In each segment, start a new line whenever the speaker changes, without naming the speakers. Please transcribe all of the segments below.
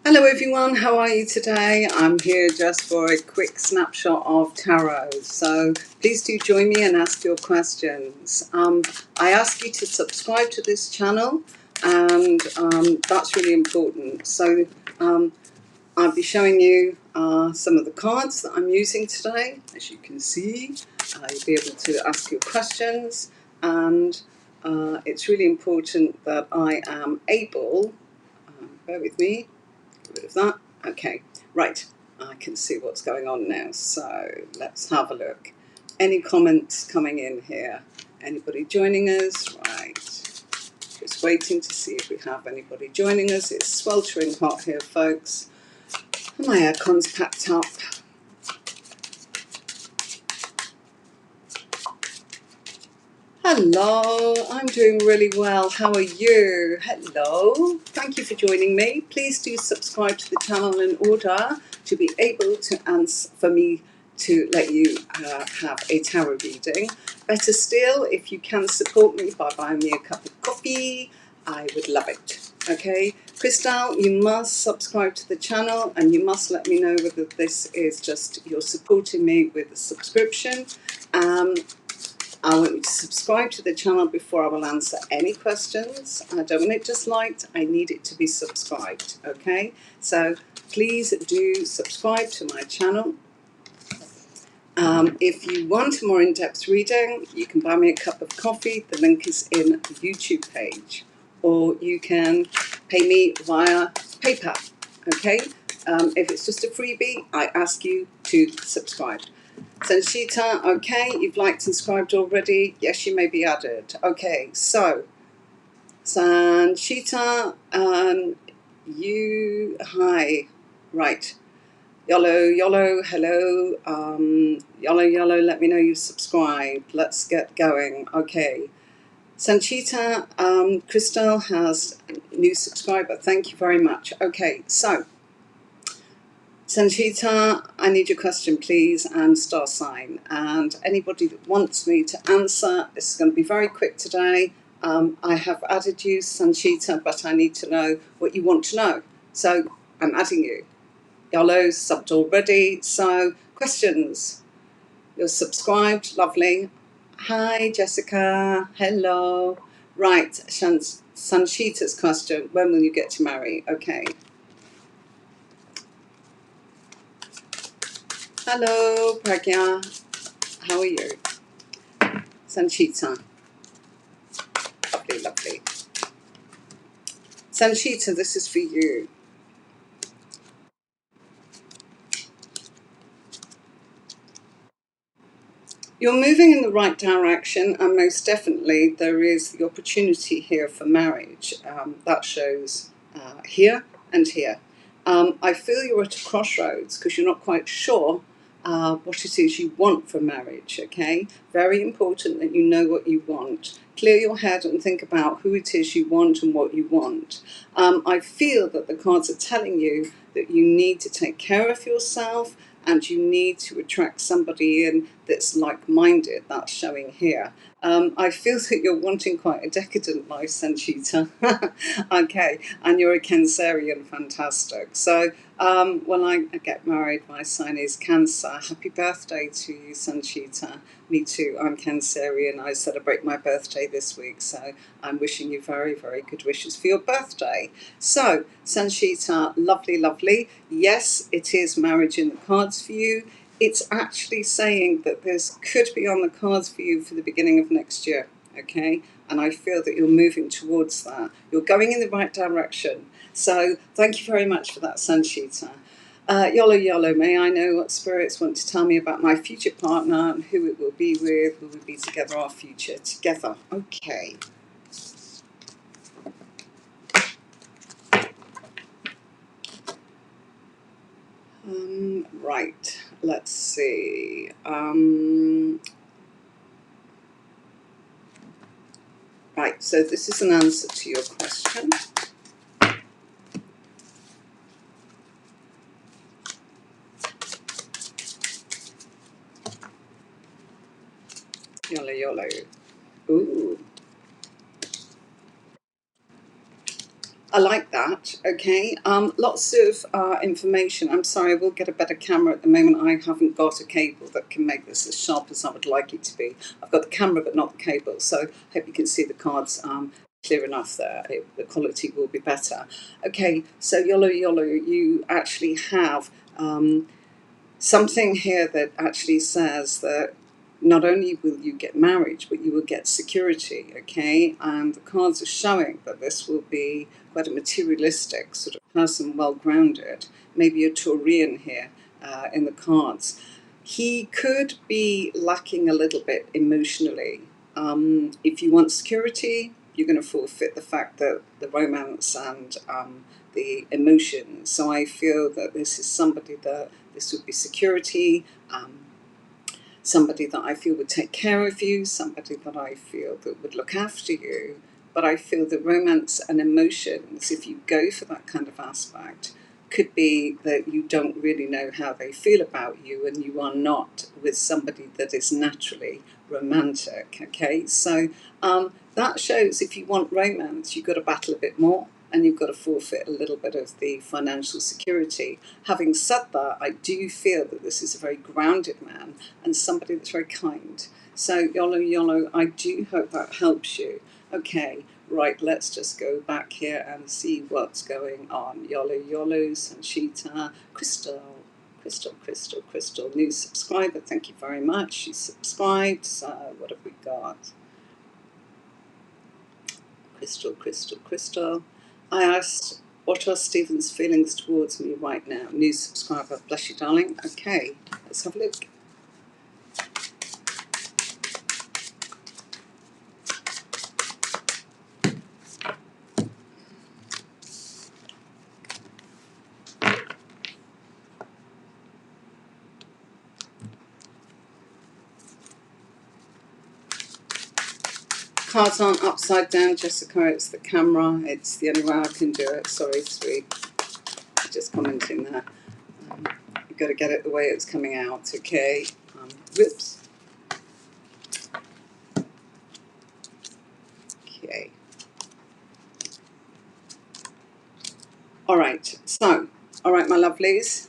Hello everyone, how are you today? I'm here just for a quick snapshot of tarot, so please do join me and ask your questions. I ask you to subscribe to this channel, and that's really important. So I'll be showing you some of the cards that I'm using today. As you can see, you'll be able to ask your questions, and it's really important that I am able, bear with me, rid of that. Okay, right, I can see what's going on now, so let's have a look. Any comments coming in here? Anybody joining us? Right, just waiting to see if we have anybody joining us. It's sweltering hot here, folks, and my aircon's packed up. Hello, I'm doing really well. How are you? Hello, thank you for joining me. Please do subscribe to the channel in order to be able to answer, for me to let you have a tarot reading. Better still, if you can support me by buying me a cup of coffee, I would love it. Okay, Crystal, you must subscribe to the channel and you must let me know whether this is just you're supporting me with a subscription. I want you to subscribe to the channel before I will answer any questions. I don't want it just liked, I need it to be subscribed, okay? So please do subscribe to my channel. If you want a more in-depth reading, you can buy me a cup of coffee. The link is in the YouTube page. Or you can pay me via PayPal, okay? If it's just a freebie, I ask you to subscribe. Sanchita, okay, you've liked and subscribed already. Yes, you may be added. Okay, so Sanchita, hi, right. Yolo, hello. Yolo, let me know you've subscribed. Let's get going. Okay. Sanchita, Crystal has a new subscriber. Thank you very much. Okay, so Sanchita, I need your question, please, and star sign. And anybody that wants me to answer, this is going to be very quick today. I have added you, Sanchita, but I need to know what you want to know. So I'm adding you. Yolo's subbed already. So questions. You're subscribed. Lovely. Hi, Jessica. Hello. Right, Sanchita's question. When will you get to marry? Okay. Hello, Pragya. How are you? Sanchita. Lovely, lovely. Sanchita, this is for you. You're moving in the right direction, and most definitely there is the opportunity here for marriage. That shows here and here. I feel you're at a crossroads because you're not quite sure what it is you want for marriage, okay? Very important that you know what you want. Clear your head and think about who it is you want and what you want. I feel that the cards are telling you that you need to take care of yourself and you need to attract somebody in that's like-minded. That's showing here. I feel that you're wanting quite a decadent life, Sanchita. Okay, and you're a Cancerian, fantastic. So when I get married, my sign is Cancer. Happy birthday to you, Sanchita. Me too, I'm Cancerian. I celebrate my birthday this week, so I'm wishing you very, very good wishes for your birthday. So, Sanchita, lovely, lovely. Yes, it is marriage in the cards for you. It's actually saying that this could be on the cards for you for the beginning of next year, okay? And I feel that you're moving towards that. You're going in the right direction. So thank you very much for that, Sanchita. Yolo, may I know what spirits want to tell me about my future partner and who it will be with? Will we be together, our future together? Okay. Right, let's see. Right, so this is an answer to your question. Yolo. Ooh. I like that. Okay, lots of information. I'm sorry, I will get a better camera at the moment. I haven't got a cable that can make this as sharp as I would like it to be. I've got the camera but not the cable, so I hope you can see the cards clear enough there. The quality will be better. Okay, so Yolo, you actually have something here that actually says that not only will you get married, but you will get security, okay? And the cards are showing that this will be quite a materialistic sort of person, well-grounded, maybe a Taurian here in the cards. He could be lacking a little bit emotionally. If you want security, you're going to forfeit the fact that the romance and the emotion. So I feel that this is somebody that this would be security, somebody that I feel would take care of you, somebody that I feel that would look after you. But I feel the romance and emotions, if you go for that kind of aspect, could be that you don't really know how they feel about you and you are not with somebody that is naturally romantic, okay? So that shows if you want romance, you've got to battle a bit more and you've got to forfeit a little bit of the financial security. Having said that, I do feel that this is a very grounded man and somebody that's very kind. So Yolo, I do hope that helps you. Okay, right, let's just go back here and see what's going on. Yolo, Sanchita, Crystal, new subscriber, thank you very much. She's subscribed. So what have we got? Crystal. I asked, what are Stephen's feelings towards me right now? New subscriber, bless you, darling. Okay, let's have a look. Cards aren't upside down, Jessica. It's the camera. It's the only way I can do it. Sorry, sweet. Just commenting there. You've got to get it the way it's coming out, okay? Whoops. Okay. All right. So, all right, my lovelies.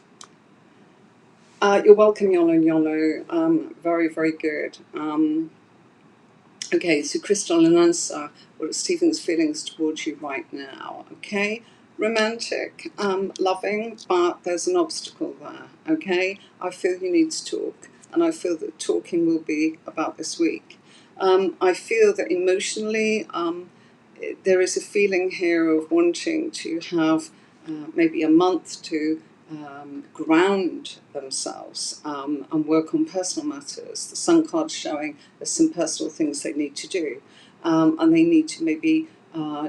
You're welcome, Yolo. Very, very good. Okay, so Crystal and answer, what are Stephen's feelings towards you right now? Okay, romantic, loving, but there's an obstacle there, okay? I feel you need to talk, and I feel that talking will be about this week. I feel that emotionally, there is a feeling here of wanting to have maybe a month to ground themselves and work on personal matters. The Sun card's showing there's some personal things they need to do, and they need to maybe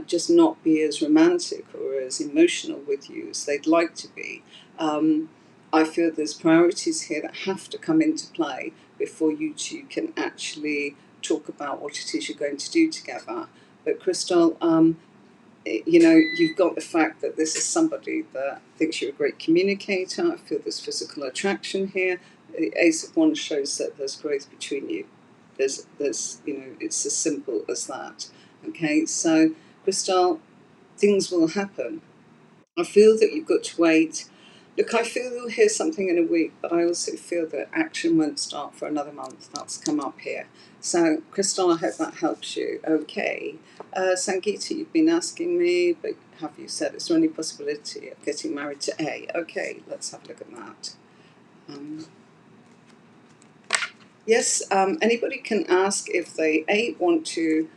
just not be as romantic or as emotional with you as they'd like to be. I feel there's priorities here that have to come into play before you two can actually talk about what it is you're going to do together. But Crystal, you know, you've got the fact that this is somebody that thinks you're a great communicator. I feel there's physical attraction here. The Ace of Wands shows that there's growth between you. There's, you know, it's as simple as that. Okay, so Crystal, things will happen. I feel that you've got to wait. Look, I feel you'll hear something in a week, but I also feel that action won't start for another month. That's come up here. So, Crystal, I hope that helps you. Okay. Sangeeta, you've been asking me, but have you said, is there any possibility of getting married to A? Okay, let's have a look at that. Yes, anybody can ask if they, A, want to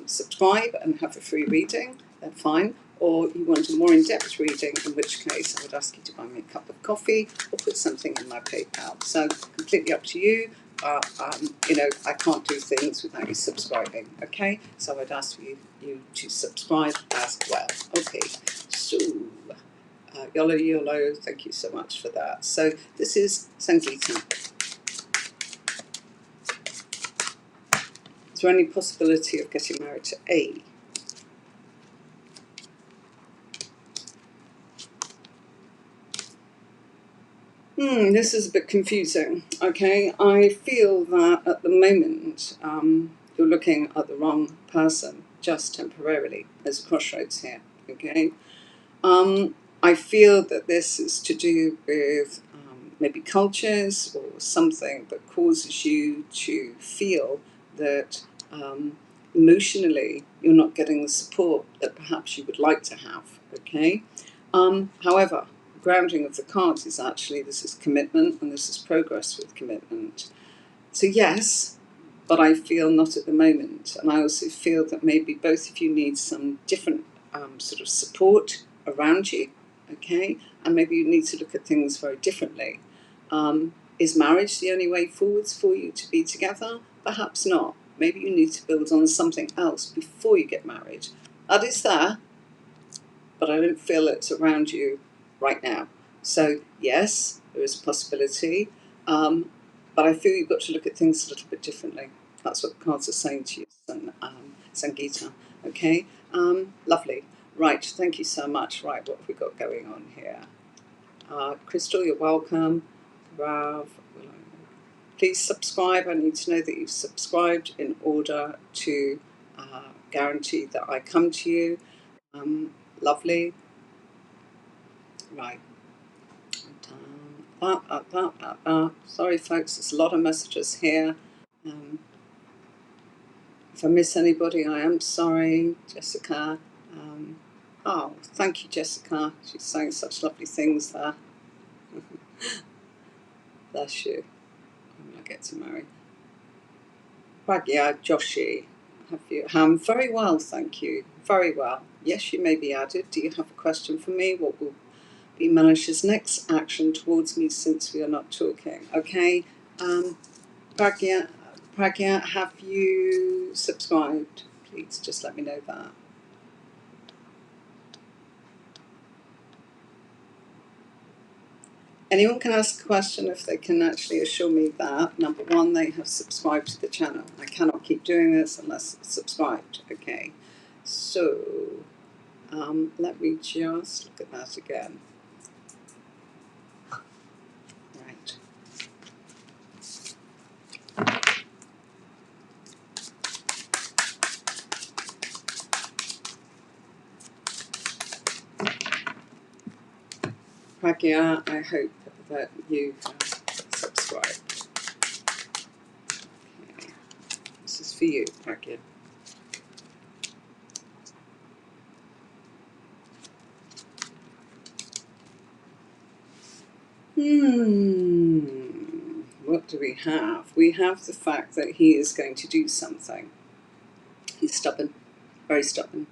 subscribe and have a free reading, then fine. Or you want a more in-depth reading, in which case I would ask you to buy me a cup of coffee or put something in my PayPal. So completely up to you. You know, I can't do things without you subscribing, okay? So I'd ask you to subscribe as well. Okay, so Yolo, thank you so much for that. So this is Sangeeta. Is there any possibility of getting married to A? This is a bit confusing, okay? I feel that at the moment you're looking at the wrong person, just temporarily. There's a crossroads here. okay? I feel that this is to do with maybe cultures or something that causes you to feel that emotionally you're not getting the support that perhaps you would like to have, okay? However, grounding of the cards is actually this is commitment and this is progress with commitment. So yes, but I feel not at the moment. And I also feel that maybe both of you need some different sort of support around you, okay? And maybe you need to look at things very differently. Is marriage the only way forwards for you to be together? Perhaps not. Maybe you need to build on something else before you get married. That is there, but I don't feel it's around you right now. So yes, there is a possibility, but I feel you've got to look at things a little bit differently. That's what the cards are saying to you, Sangeeta. Okay, lovely. Right, thank you so much. Right, what have we got going on here? Crystal, you're welcome. Rav, please subscribe. I need to know that you've subscribed in order to guarantee that I come to you. Lovely. Right. Sorry, folks, there's a lot of messages here. If I miss anybody, I am sorry. Jessica. Oh, thank you, Jessica. She's saying such lovely things there. Bless you. When I get to marry. Pragya Joshi. Have you? Very well, thank you. Very well. Yes, you may be added. Do you have a question for me? What will be Manish's next action towards me since we are not talking? Okay. Pragya, have you subscribed? Please just let me know that. Anyone can ask a question if they can actually assure me that, number one, they have subscribed to the channel. I cannot keep doing this unless it's subscribed. Okay, so let me just look at that again. Right. Pragya, I hope that you have subscribed. Okay. This is for you, Pragya. What do we have? We have the fact that he is going to do something. He's stubborn, very stubborn.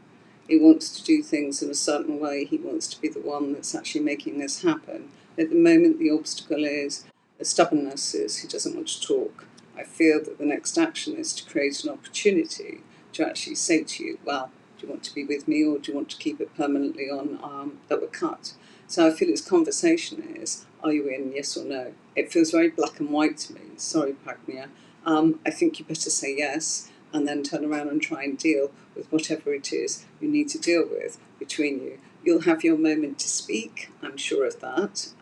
He wants to do things in a certain way. He wants to be the one that's actually making this happen. At the moment, the obstacle is, the stubbornness is he doesn't want to talk. I feel that the next action is to create an opportunity to actually say to you, well, do you want to be with me or do you want to keep it permanently on that we're cut? So I feel his conversation is, are you in, yes or no? It feels very black and white to me. Sorry, Pragya. I think you better say yes and then turn around and try and deal with whatever it is you need to deal with between you. You'll have your moment to speak, I'm sure of that,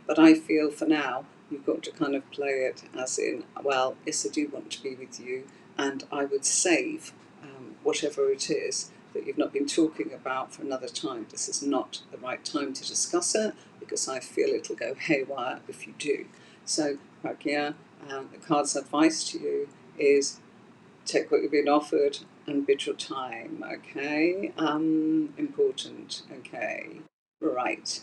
but I feel for now you've got to kind of play it as in, well, yes, I do want to be with you, and I would save whatever it is that you've not been talking about for another time. This is not the right time to discuss it, because I feel it'll go haywire if you do. So, Pragya, the card's advice to you is take what you've been offered and bid your time, okay? Important, okay. Right.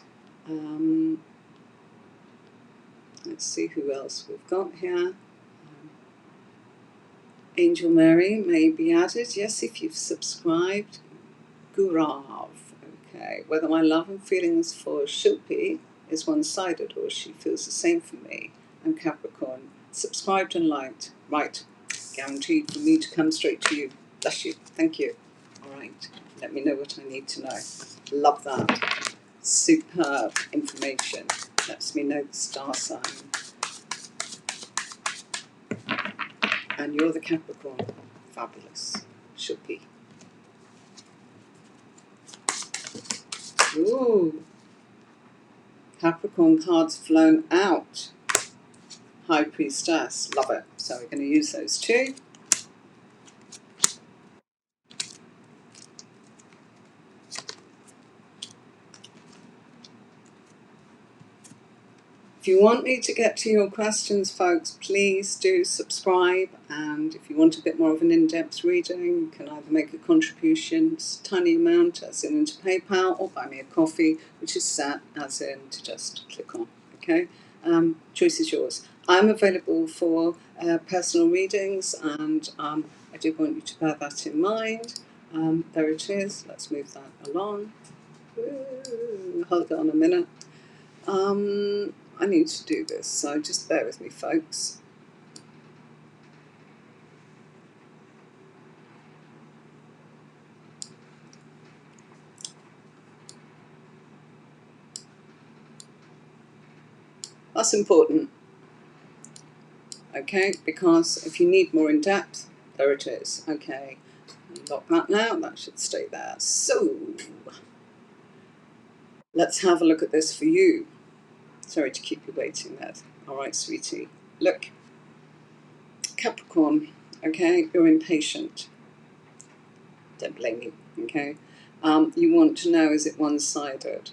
Let's see who else we've got here. Angel Mary may be added, yes, if you've subscribed. Gurav, okay. Whether my love and feelings for Shilpi is one-sided or she feels the same for me. And Capricorn, subscribed and liked. Right. Guaranteed for me to come straight to you. Bless you. Thank you. All right. Let me know what I need to know. Love that. Superb information. Lets me know the star sign. And you're the Capricorn. Fabulous. Should be. Ooh. Capricorn cards flown out. High Priestess. Love it. So we're going to use those two. If you want me to get to your questions, folks, please do subscribe. And if you want a bit more of an in-depth reading, you can either make a contribution, it's a tiny amount, as in into PayPal, or buy me a coffee, which is set as in to just click on. Okay, choice is yours. I'm available for personal readings, and I do want you to bear that in mind. There it is. Let's move that along. Hold on a minute. I need to do this, so just bear with me, folks. That's important, okay, because if you need more in depth, there it is. Okay, lock that now, that should stay there. So, let's have a look at this for you. Sorry to keep you waiting there. All right, sweetie. Look, Capricorn, okay, you're impatient. Don't blame you, okay? You want to know, is it one-sided?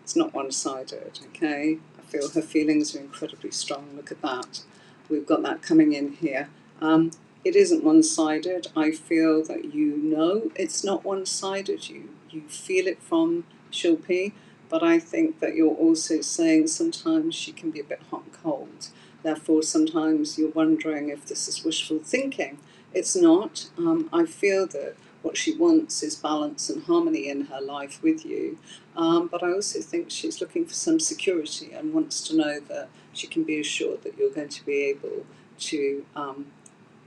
It's not one-sided, okay? I feel her feelings are incredibly strong. Look at that. We've got that coming in here. It isn't one-sided. I feel that you know it's not one-sided. You feel it from Shilpi, but I think that you're also saying sometimes she can be a bit hot and cold. Therefore, sometimes you're wondering if this is wishful thinking. It's not. I feel that what she wants is balance and harmony in her life with you. But I also think she's looking for some security and wants to know that she can be assured that you're going to be able to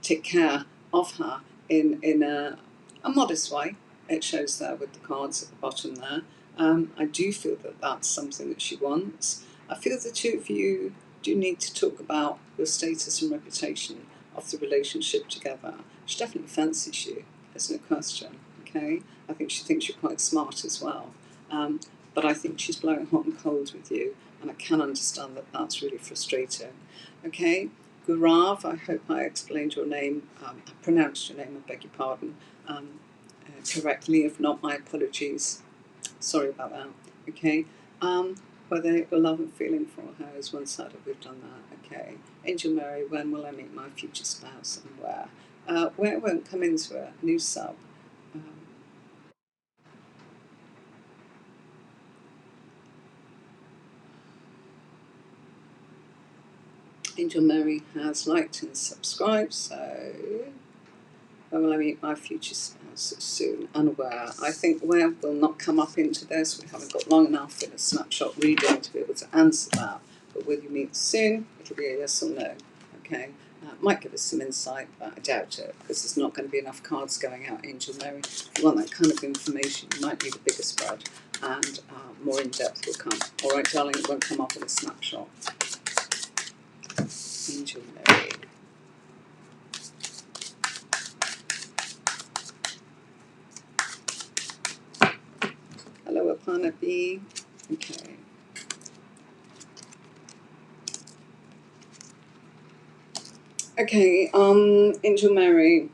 take care of her in a modest way. It shows there with the cards at the bottom there. I do feel that that's something that she wants. I feel the two of you do need to talk about your status and reputation of the relationship together. She definitely fancies you, there's no question, okay? I think she thinks you're quite smart as well. But I think she's blowing hot and cold with you, and I can understand that that's really frustrating. Okay, Gaurav, I hope I explained your name, I pronounced your name, I beg your pardon, correctly. If not, my apologies. Sorry about that. Okay, whether your love and feeling for her is one-sided, we've done that. Okay, Angel Mary, when will I meet my future spouse and where? Where won't come into it. New sub. Angel Mary has liked and subscribed, so when will I meet my future spouse soon? Unaware. I think where will not come up into this. We haven't got long enough in a snapshot reading to be able to answer that. But will you meet soon? It'll be a yes or no. Okay. Might give us some insight, but I doubt it, because there's not going to be enough cards going out, Angel Mary. If you want that kind of information, you might need a bigger spread, and more in depth will come. All right, darling, it won't come up in a snapshot. Angel Mary. Hello, Apana B. Okay. Okay, Angel Mary,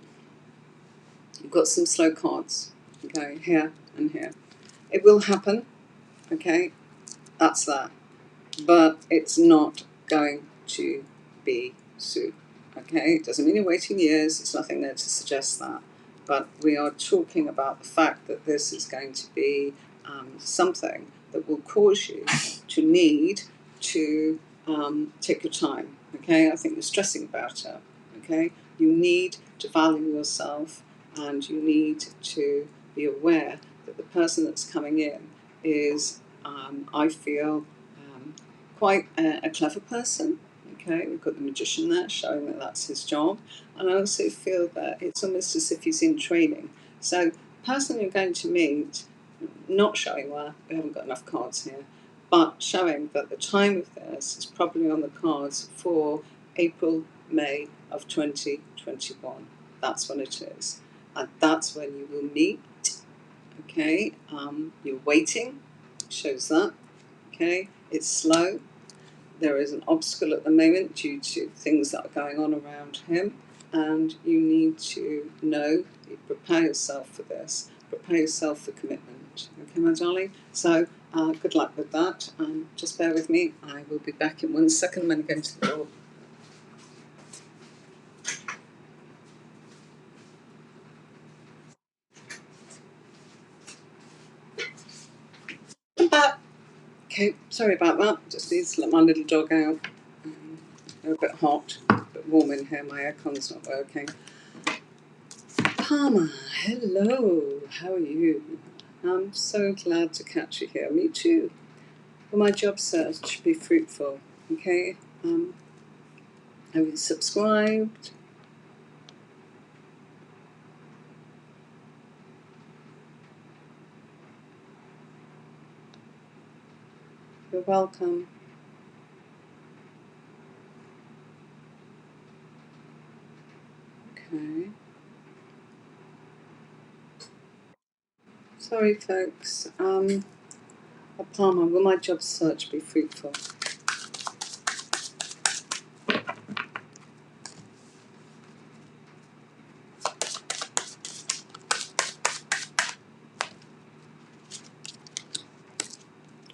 you've got some slow cards, okay, here and here. It will happen, okay, that's that. But it's not going to be soon, okay? It doesn't mean you're waiting years, there's nothing there to suggest that. But we are talking about the fact that this is going to be something that will cause you to need to take your time, okay? I think you're stressing about it, okay? You need to value yourself, and you need to be aware that the person that's coming in is, I feel, quite a clever person. Okay, we've got the magician there showing that that's his job, and I also feel that it's almost as if he's in training. So, the person you're going to meet, not showing where we haven't got enough cards here, but showing that the time of this is probably on the cards for April, May of 2021. That's when it is, and that's when you will meet. Okay, you're waiting, shows that. Okay, it's slow. There is an obstacle at the moment due to things that are going on around him, and you need to know, prepare yourself for this, prepare yourself for commitment. that. Okay, my darling? So good luck with that. Just bear with me. I will be back in 1 second. I'm going to go to the door. I'm back. Okay, sorry about that. Just need to let my little dog out. They're a bit hot, a bit warm in here. My aircon's not working. Palmer, hello. How are you? I'm so glad to catch you here. Me too. Will my job search be fruitful? Okay. Have you subscribed? You're welcome. Okay. Sorry, folks. Palmer, will my job search be fruitful?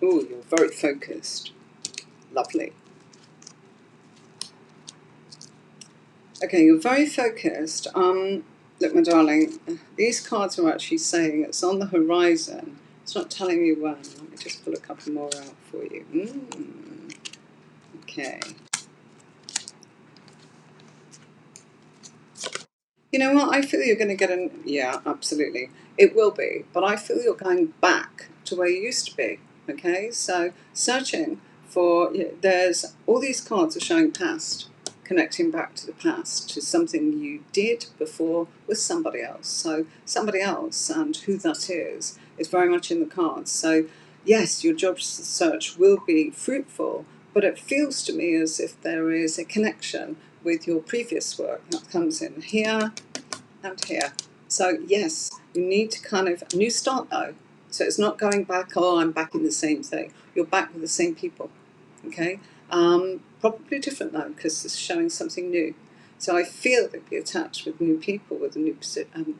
Oh, you're very focused. Lovely. Okay, you're very focused. Look, my darling, these cards are actually saying it's on the horizon. It's not telling you when. Let me just pull a couple more out for you. Okay. You know what? I feel you're going to get an... Yeah, absolutely. It will be. But I feel you're going back to where you used to be. Okay? So searching for... there's... All these cards are showing past. Connecting back to the past, to something you did before with somebody else. So somebody else and who that is very much in the cards. So yes, your job search will be fruitful, but it feels to me as if there is a connection with your previous work that comes in here and here. So yes, you need to kind of new start though. So it's not going back, oh, I'm back in the same thing. You're back with the same people. Okay? Probably different though, because it's showing something new. So I feel they'd be attached with new people, with a new position,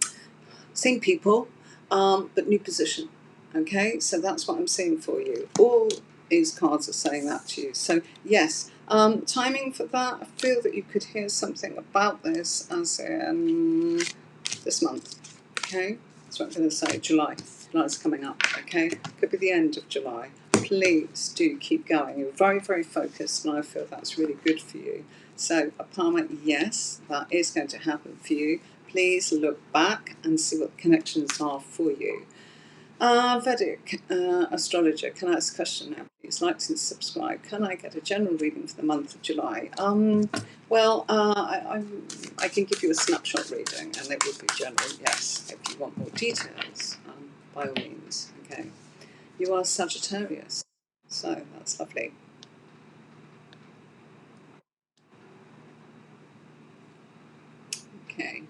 same people, but new position. Okay, so that's what I'm seeing for you. All these cards are saying that to you. So yes, timing for that. I feel that you could hear something about this as in this month. Okay, that's what I'm going to say. July. July's coming up. Okay, could be the end of July. Please do keep going. You're very, very focused, and I feel that's really good for you. So, Palmer, yes, that is going to happen for you. Please look back and see what the connections are for you. Vedic astrologer, can I ask a question now, please? Like to subscribe. Can I get a general reading for the month of July? I can give you a snapshot reading, and it would be general, yes. If you want more details, by all means, okay. You are Sagittarius, so that's lovely. Okay.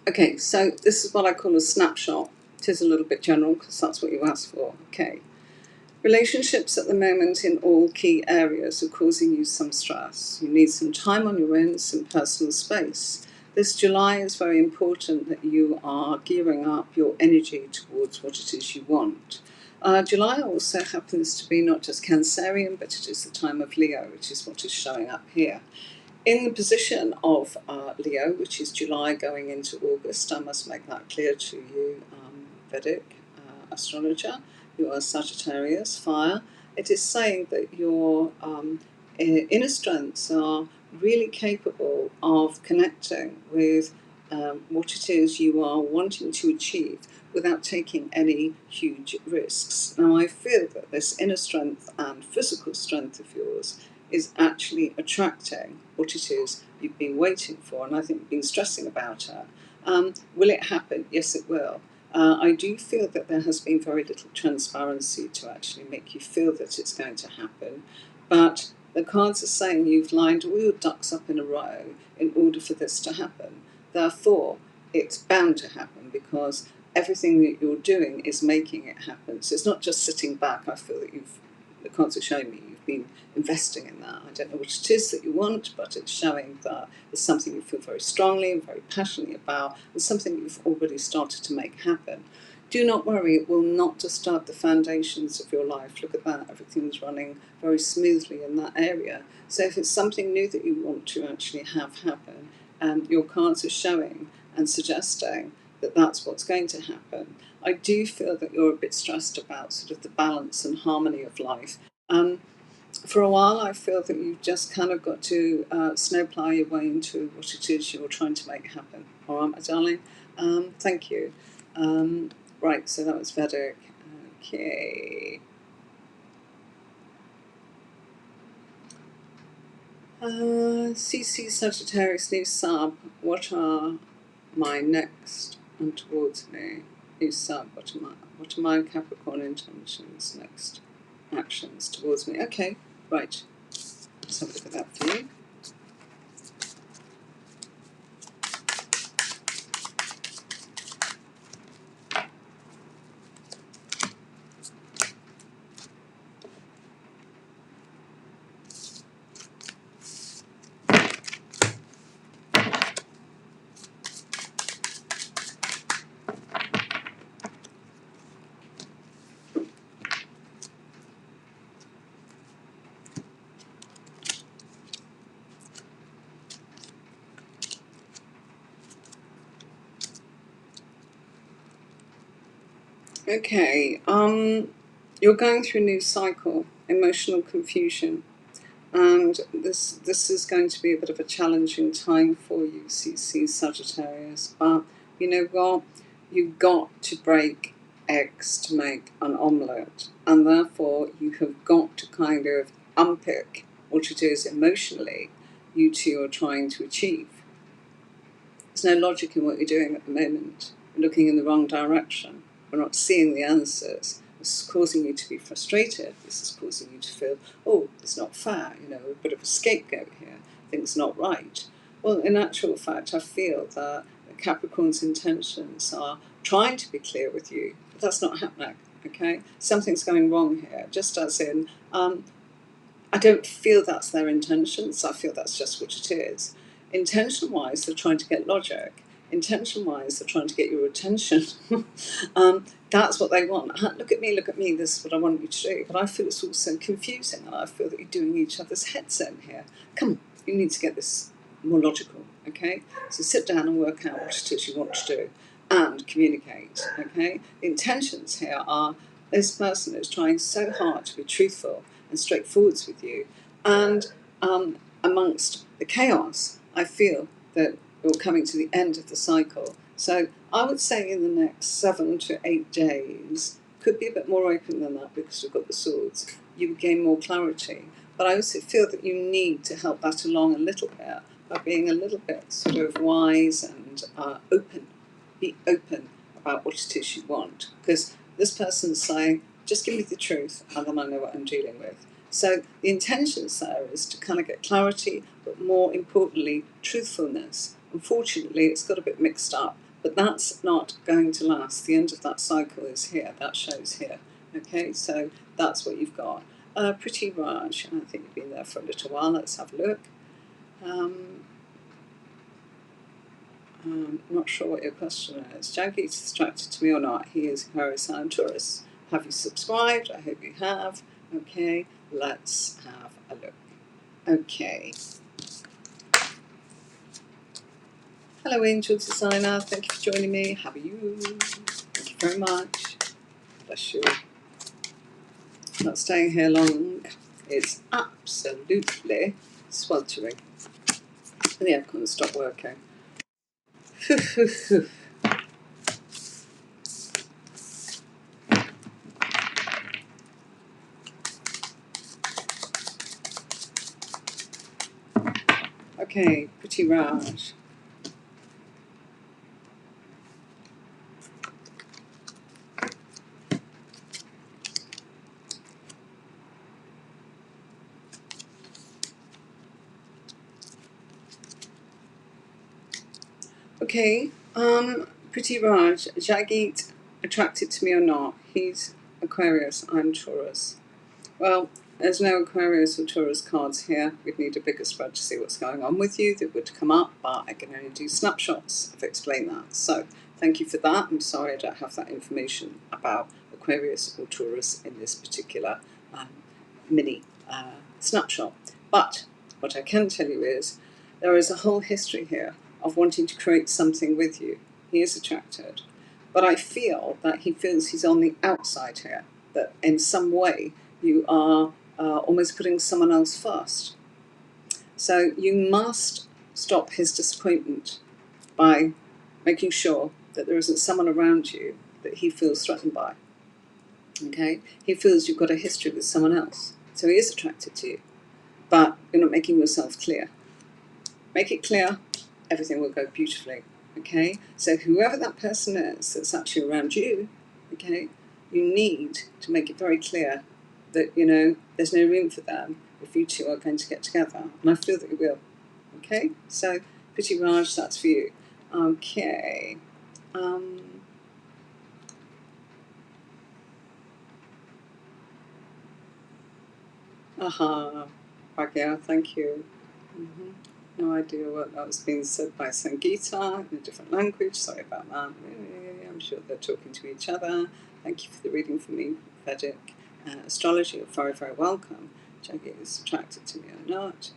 Okay, so this is what I call a snapshot. It is a little bit general because that's what you asked for. Okay. Relationships at the moment in all key areas are causing you some stress. You need some time on your own, some personal space. This July is very important that you are gearing up your energy towards what it is you want. July also happens to be not just Cancerian, but it is the time of Leo, which is what is showing up here. In the position of Leo, which is July going into August, I must make that clear to you, Vedic astrologer. You are Sagittarius, fire. It is saying that your inner strengths are really capable of connecting with what it is you are wanting to achieve without taking any huge risks. Now, I feel that this inner strength and physical strength of yours is actually attracting what it is you've been waiting for, and I think you've been stressing about it. Will it happen? Yes, it will. I do feel that there has been very little transparency to actually make you feel that it's going to happen, but the cards are saying you've lined all your ducks up in a row in order for this to happen. Therefore, it's bound to happen because everything that you're doing is making it happen. So it's not just sitting back. I feel that the cards are showing me you've been investing in that. I don't know what it is that you want, but it's showing that it's something you feel very strongly and very passionately about, and something you've already started to make happen. Do not worry, it will not disturb the foundations of your life. Look at that, everything's running very smoothly in that area. So if it's something new that you want to actually have happen, and your cards are showing and suggesting that that's what's going to happen, I do feel that you're a bit stressed about sort of the balance and harmony of life. For a while, I feel that you've just kind of got to snowplow your way into what it is you're trying to make happen. All right, my darling? Thank you. Right, so that was Vedic. Okay. CC Sagittarius, new sub. What are my next and towards me? New sub. What are my Capricorn intentions, next actions towards me? Okay, right. Let's have a look at that for you. Okay, you're going through a new cycle, emotional confusion, and this is going to be a bit of a challenging time for you, CC Sagittarius. But you know what? You've got to break eggs to make an omelette, and therefore you have got to kind of unpick what it is emotionally you two are trying to achieve. There's no logic in what you're doing at the moment. You're looking in the wrong direction. We're not seeing the answers. This is causing you to be frustrated. This is causing you to feel, oh, it's not fair, you know, a bit of a scapegoat here. Things not right. Well, in actual fact, I feel that Capricorn's intentions are trying to be clear with you, but that's not happening, okay? Something's going wrong here, just as in, I don't feel that's their intentions. I feel that's just what it is. Intention-wise, they're trying to get logic. Intention-wise, they're trying to get your attention. That's what they want. Look at me, this is what I want you to do. But I feel it's also confusing, and I feel that you're doing each other's heads in here. Come on, you need to get this more logical, okay? So sit down and work out what it is you want to do and communicate, okay? The intentions here are this person is trying so hard to be truthful and straightforward with you, and amongst the chaos, I feel that we're coming to the end of the cycle. So I would say in the next 7 to 8 days, could be a bit more open than that because we've got the swords, you would gain more clarity. But I also feel that you need to help that along a little bit by being a little bit sort of wise and open. Be open about what it is you want, because this person's saying, just give me the truth and then I know what I'm dealing with. So the intentions there is to kind of get clarity, but more importantly, truthfulness. Unfortunately, it's got a bit mixed up, but that's not going to last. The end of that cycle is here. That shows here. Okay, so that's what you've got. Pretty Raj, I think you've been there for a little while. Let's have a look. Not sure what your question is. Jackie is distracted to me or not? He is Aquarius and Taurus. Have you subscribed? I hope you have. Okay, let's have a look. Okay. Hello, Angel Designer. Thank you for joining me. How are you? Thank you very much. Bless you. Not staying here long. It's absolutely sweltering. And the aircon stopped working. Okay, Pretty Raj. Okay, Pretty Raj, Jaggeet attracted to me or not? He's Aquarius, I'm Taurus. Well, there's no Aquarius or Taurus cards here. We'd need a bigger spread to see what's going on with you that would come up, but I can only do snapshots. I've explained that. So thank you for that. I'm sorry I don't have that information about Aquarius or Taurus in this particular mini snapshot. But what I can tell you is there is a whole history here of wanting to create something with you. He is attracted. But I feel that he feels he's on the outside here, that in some way you are almost putting someone else first. So you must stop his disappointment by making sure that there isn't someone around you that he feels threatened by. Okay? He feels you've got a history with someone else. So he is attracted to you. But you're not making yourself clear. Make it clear, everything will go beautifully. Okay? So whoever that person is that's actually around you, okay, you need to make it very clear that, you know, there's no room for them if you two are going to get together. And I feel that you will. Okay? So, Pretty Raj, that's for you. Okay. Bhagya, thank you. No idea what that was being said by Sangeeta in a different language. Sorry about that. I'm sure they're talking to each other. Thank you for the reading for me, Vedic astrology. You're very, very welcome. Jaggeet is attracted to me or not.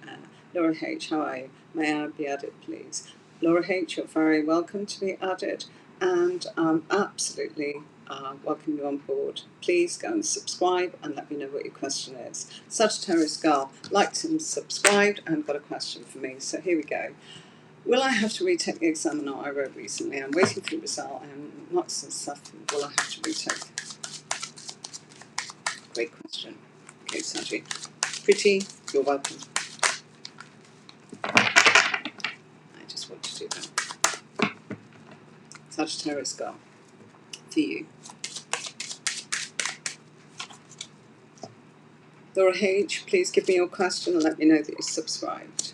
Laura H, how are you? May I be added, please? Laura H, you're very welcome to be added. And absolutely welcome you on board. Please go and subscribe and let me know what your question is. Sagittarius Girl, liked and subscribed and got a question for me. So here we go. Will I have to retake the exam or not? I wrote recently. I'm waiting for the result and lots of stuff. Will I have to retake? Great question. Okay, Saggy. Pretty, you're welcome. I just want to do that. Sagittarius Girl, for you. Laura H, please give me your question and let me know that you're subscribed.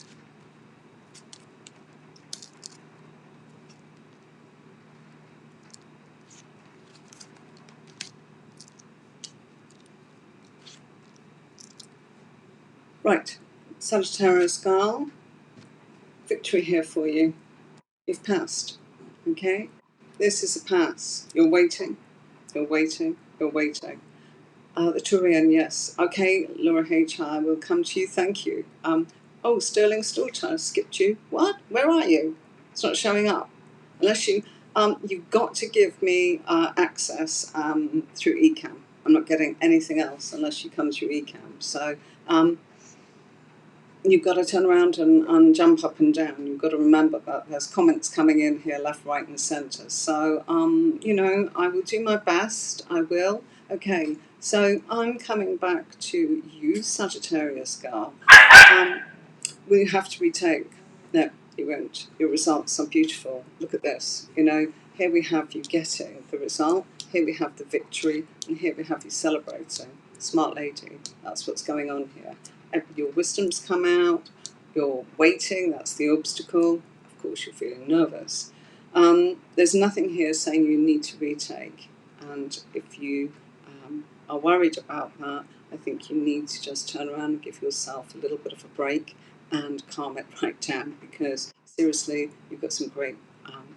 Right, Sagittarius Girl, victory here for you. You've passed, okay? This is a pass. You're waiting, you're waiting, you're waiting. The Turian, yes. Okay, Laura H, I will come to you, thank you. Oh, Sterling Slaughter, skipped you. What? Where are you? It's not showing up. Unless you, you've got to give me access through eCam. I'm not getting anything else unless you come through eCam. So you've got to turn around and jump up and down. You've got to remember that there's comments coming in here, left, right, and centre. So, you know, I will do my best. I will. Okay, so I'm coming back to you, Sagittarius Girl. Will you have to retake? No, you won't. Your results are beautiful. Look at this. You know, here we have you getting the result. Here we have the victory. And here we have you celebrating. Smart lady. That's what's going on here. Your wisdom's come out. You're waiting. That's the obstacle. Of course, you're feeling nervous. There's nothing here saying you need to retake. And if you are worried about that, I think you need to just turn around and give yourself a little bit of a break and calm it right down, because seriously, you've got some great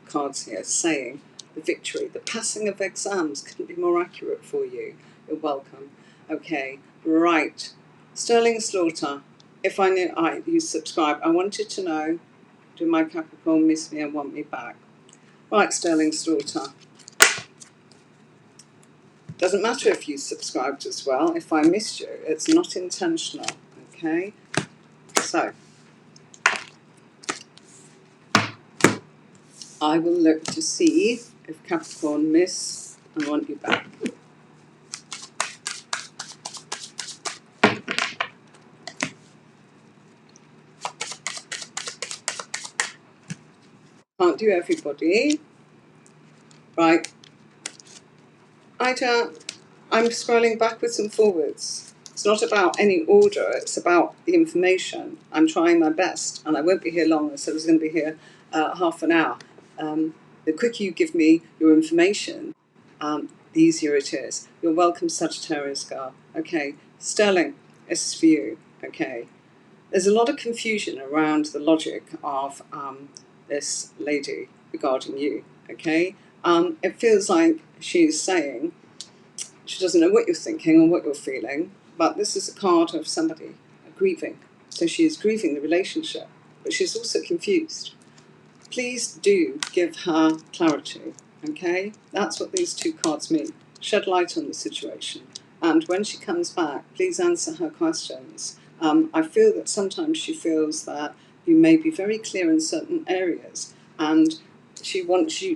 cards here saying the victory, the passing of exams couldn't be more accurate for you. You're welcome. Okay, right. Sterling Slaughter, if I knew you subscribe, I wanted to know, do my Capricorn miss me and want me back? Right, Sterling Slaughter. Doesn't matter if you subscribed as well. If I missed you, it's not intentional. Okay? So, I will look to see if Capricorn miss and want you back. Can't do everybody. Right. Ida, I'm scrolling backwards and forwards. It's not about any order, it's about the information. I'm trying my best, and I won't be here long. I said I was going to be here half an hour. the quicker you give me your information, the easier it is. You're welcome, Sagittarius girl. Okay, Sterling, this is for you. Okay, there's a lot of confusion around the logic of this lady regarding you. Okay, it feels like she's saying she doesn't know what you're thinking or what you're feeling, but this is a card of somebody grieving. So she is grieving the relationship, but she's also confused. Please do give her clarity, okay? That's what these two cards mean. Shed light on the situation. And when she comes back, please answer her questions. I feel that sometimes she feels that you may be very clear in certain areas, and she wants to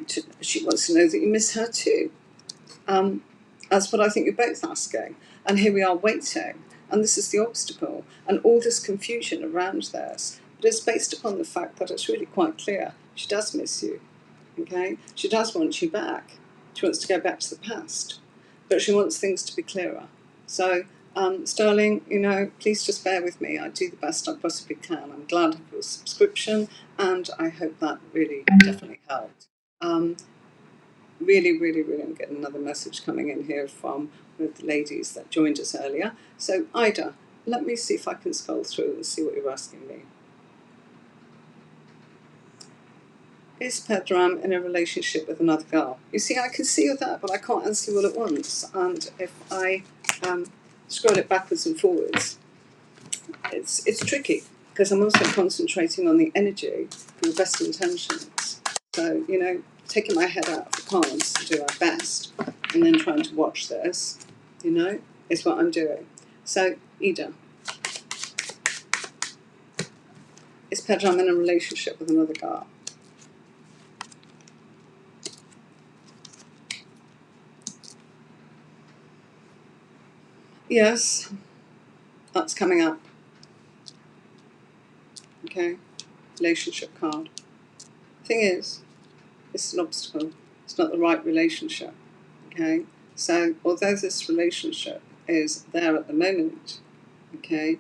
know that you miss her too. That's what I think you're both asking. And here we are waiting. And this is the obstacle. And all this confusion around this. But it's based upon the fact that it's really quite clear. She does miss you. Okay? She does want you back. She wants to go back to the past. But she wants things to be clearer. So, Sterling, please just bear with me. I do the best I possibly can. I'm glad of your subscription. And I hope that really definitely helped. Really, I'm getting another message coming in here from one of the ladies that joined us earlier. So, Ida, let me see if I can scroll through and see what you're asking me. Is Pedram in a relationship with another girl? You see, I can see all that, but I can't answer you all at once. And if I scroll it backwards and forwards, it's tricky, because I'm also concentrating on the energy for your best intentions. So, taking my head out of the cards to do our best, and then trying to watch this, is what I'm doing. So, Ida, is Pedram in a relationship with another girl? Yes, that's coming up. Okay, relationship card. Thing is, it's an obstacle. It's not the right relationship. Okay, so although this relationship is there at the moment, okay,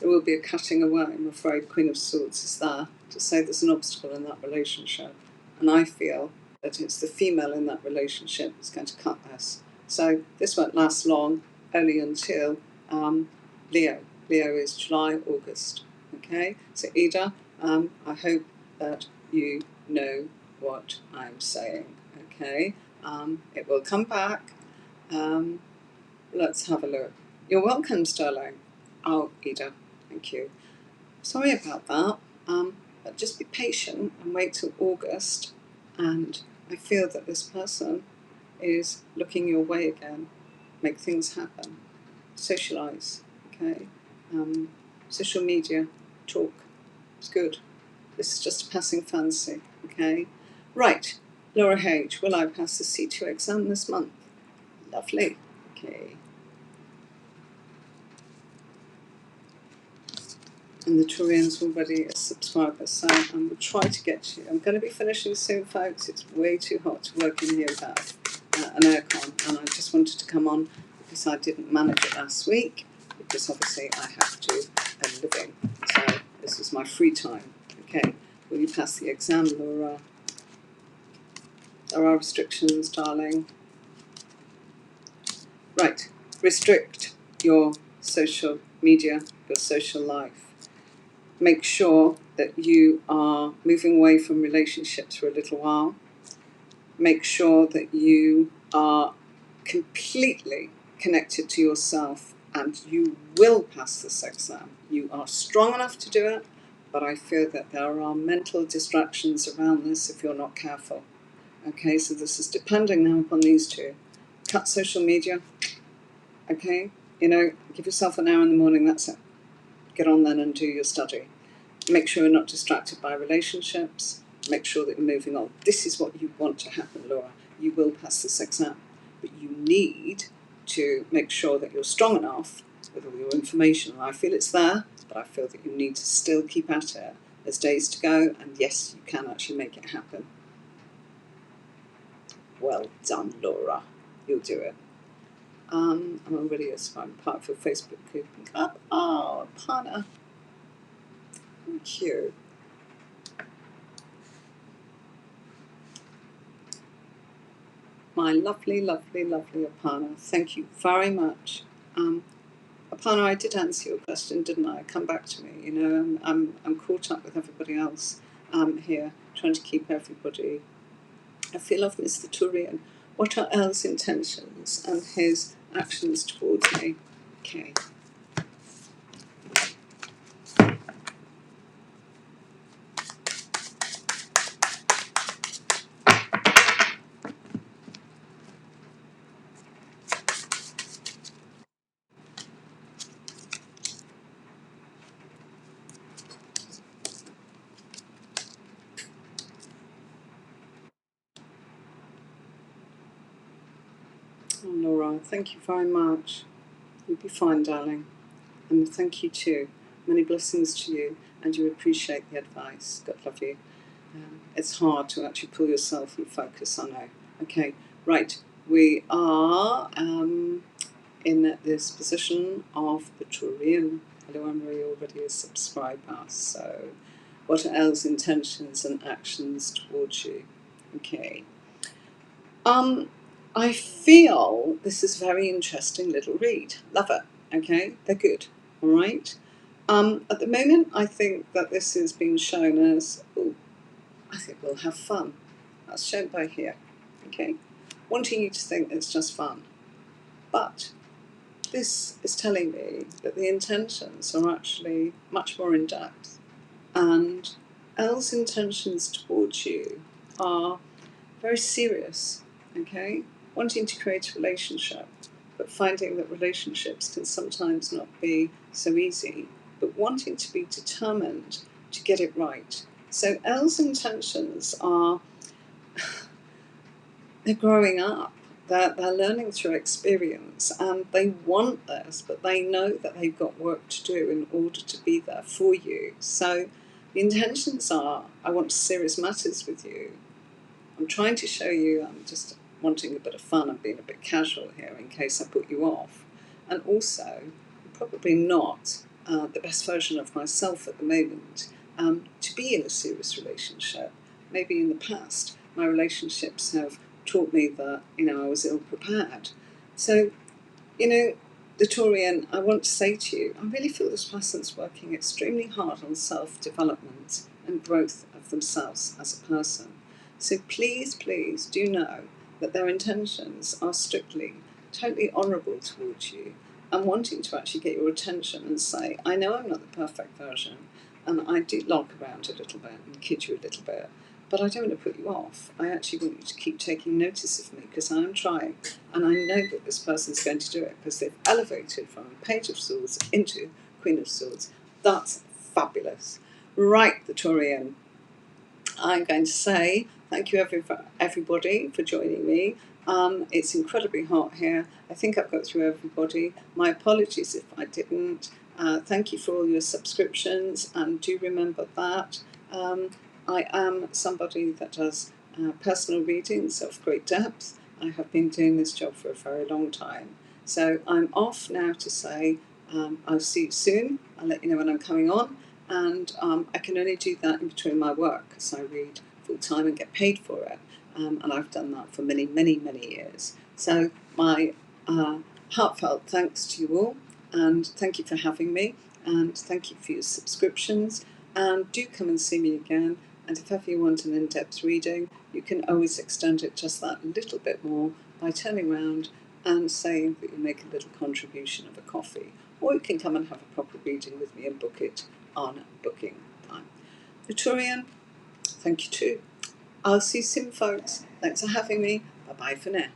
there will be a cutting away. I'm afraid Queen of Swords is there to say there's an obstacle in that relationship. And I feel that it's the female in that relationship that's going to cut this. So this won't last long, only until Leo. Leo is July, August. Okay, so Ida, I hope that you know what I'm saying. Okay, it will come back. Let's have a look. You're welcome, Sterling. Oh, Ida, thank you. Sorry about that. But just be patient and wait till August. And I feel that this person is looking your way again. Make things happen. Socialise, okay? Social media, talk. It's good. This is just a passing fancy, okay? Right, Laura H. Will I pass the C2 exam this month? Lovely. Okay. And the Turian's already a subscriber, so we'll try to get you. I'm going to be finishing soon, folks. It's way too hot to work in here without an aircon, and I just wanted to come on because I didn't manage it last week, because obviously I have to earn a living. So this is my free time. Okay, will you pass the exam, Laura? There are restrictions, darling. Right, restrict your social media, your social life. Make sure that you are moving away from relationships for a little while. Make sure that you are completely connected to yourself, and you will pass this exam. You are strong enough to do it, but I fear that there are mental distractions around this if you're not careful. Okay, so this is depending now upon these two. Cut social media. Okay, give yourself an hour in the morning, that's it. Get on then and do your study. Make sure you're not distracted by relationships. Make sure that you're moving on. This is what you want to happen, Laura. You will pass this exam. But you need to make sure that you're strong enough with all your information. And I feel it's there, but I feel that you need to still keep at it. There's days to go, and yes, you can actually make it happen. Well done, Laura. You'll do it. I'm already a part of your Facebook group. Oh, partner. Thank you. my lovely, lovely, lovely Apana. Thank you very much. Apana, I did answer your question, didn't I? Come back to me. You know, I'm caught up with everybody else here, trying to keep everybody. I feel of Mr. Turian. What are L's intentions and his actions towards me? Okay. Oh, Laura, thank you very much. You'll be fine, darling. And thank you too. Many blessings to you, and you appreciate the advice. God love you. It's hard to actually pull yourself and focus, I know. Okay, right. We are in this position of the Turian. Hello, Anne-Marie already is subscriber. So, what are L's intentions and actions towards you? Okay. I feel this is a very interesting little read. Love it. Okay, they're good. All right. At the moment, I think that this is being shown as, oh, I think we'll have fun. That's shown by here. Okay, wanting you to think it's just fun, but this is telling me that the intentions are actually much more in depth, and L's intentions towards you are very serious. Okay, wanting to create a relationship, but finding that relationships can sometimes not be so easy, but wanting to be determined to get it right. So L's intentions are, they're growing up, they're learning through experience, and they want this, but they know that they've got work to do in order to be there for you. So the intentions are, I want serious matters with you. I'm trying to show you, I'm just wanting a bit of fun and being a bit casual here in case I put you off. And also, I'm probably not the best version of myself at the moment to be in a serious relationship. Maybe in the past, my relationships have taught me that, I was ill prepared. So, the Taurian, I want to say to you, I really feel this person's working extremely hard on self-development and growth of themselves as a person. So please, please do know that their intentions are strictly, totally honourable towards you and wanting to actually get your attention and say, I know I'm not the perfect version and I do log around a little bit and kid you a little bit, but I don't want to put you off. I actually want you to keep taking notice of me because I am trying, and I know that this person's going to do it because they've elevated from Page of Swords into Queen of Swords. That's fabulous. Right, the Taurian. I'm going to say thank you everybody for joining me. It's incredibly hot here. I think I've got through everybody. My apologies if I didn't. Thank you for all your subscriptions, and do remember that I am somebody that does personal readings of great depth. I have been doing this job for a very long time. So I'm off now to say I'll see you soon. I'll let you know when I'm coming on. And I can only do that in between my work because I read full time and get paid for it. And I've done that for many, many, many years. So my heartfelt thanks to you all, and thank you for having me, and thank you for your subscriptions. And do come and see me again. And if ever you want an in-depth reading, you can always extend it just that little bit more by turning around and saying that you make a little contribution of a coffee. Or you can come and have a proper reading with me and book it on booking time. Victorian, thank you too. I'll see you soon, folks. Thanks for having me. Bye-bye for now.